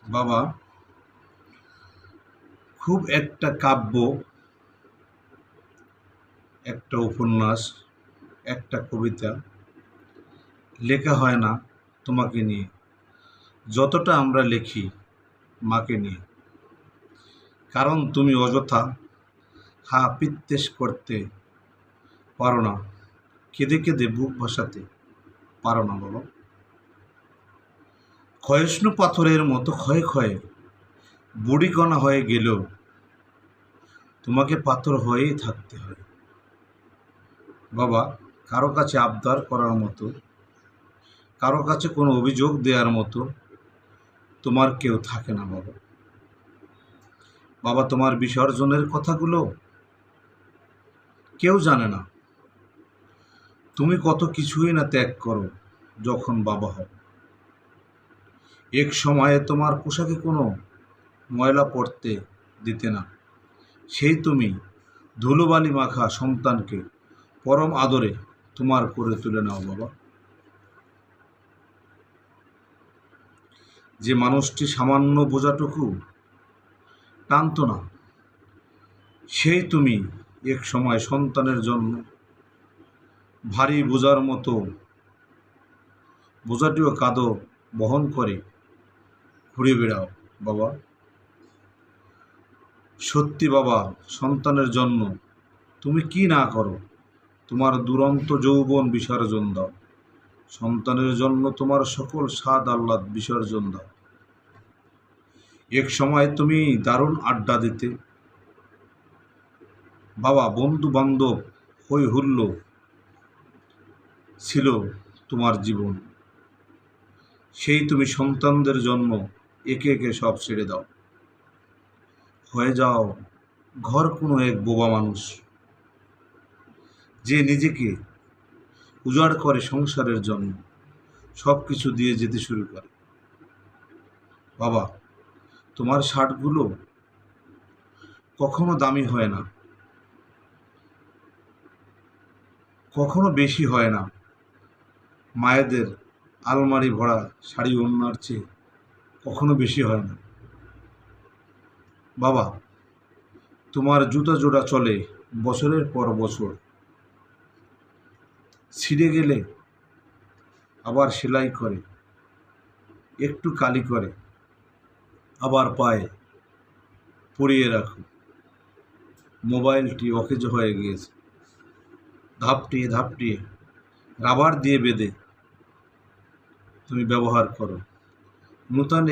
বাবা, খুব একটা কাব্য, একটা উপন্যাস, একটা কবিতা লেখা হয় না তোমাকে নিয়ে, যতটা আমরা লিখি মাকে নিয়ে। কারণ তুমি অযথা পিত্তেস করতে পারো না, কেঁদে কেঁদে বুক ভাসাতে পারো না বাবা। ক্ষয়িষ্ণু পাথরের মতো ক্ষয়ে ক্ষয়ে বুড়িকণা হয়ে গেলেও তোমাকে পাথর হয়েই থাকতে হয় বাবা। কারো কাছে আবদার করার মতো, কারো কাছে কোনো অভিযোগ দেওয়ার মতো তোমার কেউ থাকে না বাবা। বাবা, তোমার বিসর্জনের কথাগুলো কেউ জানে না। তুমি কত কিছুই না ত্যাগ করো যখন বাবা হও। এক সময়ে তোমার পোশাকে কোনো ময়লা পড়তে দিতে না, সেই তুমি ধুলোবালি মাখা সন্তানকে পরম আদরে তোমার করে তুলে নাও বাবা। যে মানুষটি সামান্য বোঝাটুকু টানত না, সেই তুমি এক সময় সন্তানের জন্য ভারী বোঝার মতো বোঝাটিও কাঁধো বহন করে ঘুরে বেড়াও বাবা। সত্যি বাবা, সন্তানের জন্য তুমি কি না করো, তোমার দুরন্ত যৌবন বিসর্জন দাও। সন্তানের জন্য তোমার সকল স্বাদ আহ্লাদ বিসর্জন দাও। এক সময় তুমি দারুণ আড্ডা দিতে বাবা, বন্ধু বান্ধব হই হুল্লো ছিল তোমার জীবন। সেই তুমি সন্তানদের জন্য একে একে সব ছেড়ে দাও, হয়ে যাও ঘর কোনো এক বোবা মানুষ, যে নিজেকে উজাড় করে সংসারের জন্য, সব কিছু দিয়ে যেতে শুরু করে বাবা। তোমার শার্টগুলো কখনো দামি হয় না, কখনো বেশি হয় না। মায়েদের আলমারি ভরা শাড়ি ওড়নার চেয়ে কখনো বেশি হয় না বাবা। তোমার জুতা জোড়া চলে বছরের পর বছর, ছিঁড়ে গেলে আবার সেলাই করে, একটু কালি করে, আবার পায়ে পরিয়ে রাখো। মোবাইলটি অকেজো হয়ে গিয়েছে, ধাপটিয়ে ধাপটিয়ে রাবার দিয়ে বেঁধে তুমি ব্যবহার করো। নূতন